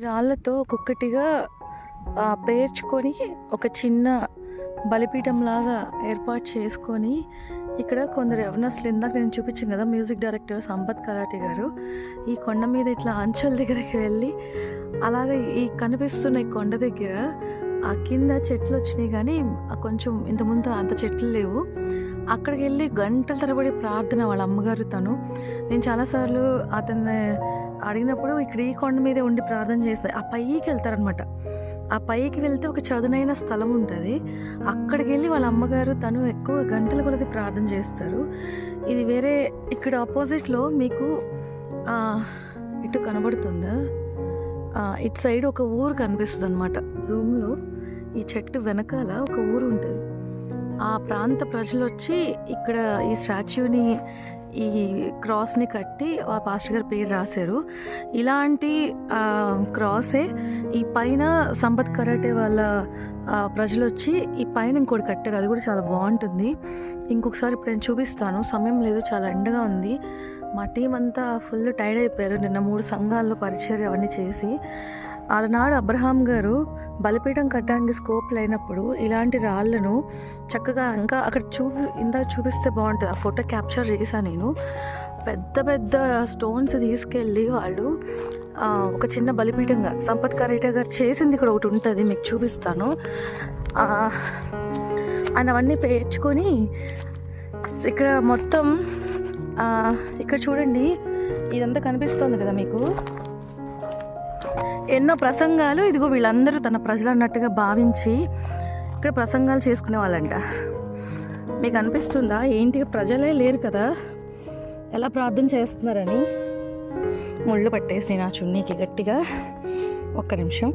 రాళ్ళతో ఒక్కొక్కటిగా పేర్చుకొని ఒక చిన్న బలిపీఠంలాగా ఏర్పాటు చేసుకొని ఇక్కడ కొందరు యవనస్తులు ఇందాక నేను చూపించాను కదా మ్యూజిక్ డైరెక్టర్ సంపత్ కరాటే గారు ఈ కొండ మీద ఇట్లా అంచెల దగ్గరికి వెళ్ళి అలాగే ఈ కనిపిస్తున్న ఈ కొండ దగ్గర ఆ కింద చెట్లు వచ్చినాయి కానీ కొంచెం ఇంతకుముందు అంత చెట్లు లేవు. అక్కడికి వెళ్ళి గంటల తరబడి ప్రార్థన వాళ్ళ అమ్మగారు తను. నేను చాలాసార్లు అతన్ని అడిగినప్పుడు ఇక్కడ ఈ కొండ మీదే ఉండి ప్రార్థన చేస్తాయి. ఆ పైకి వెళ్తారనమాట. ఆ పైకి వెళ్తే ఒక చదునైన స్థలం ఉంటుంది. అక్కడికి వెళ్ళి వాళ్ళ అమ్మగారు తను ఎక్కువ గంటల కొలది ప్రార్థన చేస్తారు. ఇది వేరే ఇక్కడ ఆపోజిట్లో మీకు ఇటు కనబడుతుందా, ఇటు సైడ్ ఒక ఊరు కనిపిస్తుంది అనమాట. జూమ్లో ఈ చెట్టు వెనకాల ఒక ఊరు ఉంటుంది. ఆ ప్రాంత ప్రజలు వచ్చి ఇక్కడ ఈ స్టాచ్యూని ఈ క్రాస్ని కట్టి ఆ పాస్టర్ గారి పేరు రాశారు. ఇలాంటి క్రాసే ఈ పైన సంపత్ కరాటే వాళ్ళ ప్రజలు వచ్చి ఈ పైన ఇంకోటి కట్టారు. అది కూడా చాలా బాగుంటుంది. ఇంకొకసారి ఇప్పుడు నేను చూపిస్తాను. సమయం లేదు, చాలా ఎండగా ఉంది. మా టీం అంతా ఫుల్ టైర్డ్ అయిపోయారు. నిన్న 3 సంఘాల్లో పరిచర్య అవన్నీ చేసి. ఆనాడు అబ్రహాం గారు బలిపీఠం కట్టడానికి స్కోప్ లేనప్పుడు ఇలాంటి రాళ్ళను చక్కగా ఇంకా అక్కడ ఇందాక చూపిస్తే బాగుంటుంది. ఆ ఫోటో క్యాప్చర్ చేశాను నేను. పెద్ద పెద్ద స్టోన్స్ తీసుకెళ్ళి వాళ్ళు ఒక చిన్న బలిపీఠంగా సంపత్ కరాటే గారు చేసింది ఇక్కడ ఒకటి ఉంటుంది, మీకు చూపిస్తాను. ఆయన అవన్నీ పేర్చుకొని ఇక్కడ మొత్తం ఇక్కడ చూడండి, ఇదంతా కనిపిస్తుంది కదా మీకు. ఎన్నో ప్రసంగాలు ఇదిగో వీళ్ళందరూ తన ప్రజలు అన్నట్టుగా భావించి ఇక్కడ ప్రసంగాలు చేసుకునే వాళ్ళంట. మీకు అనిపిస్తుందా ఏంటి ప్రజలే లేరు కదా ఎలా ప్రార్థన చేస్తున్నారని? ముళ్ళు పట్టేసి నా చున్నీకి గట్టిగా. ఒక్క నిమిషం.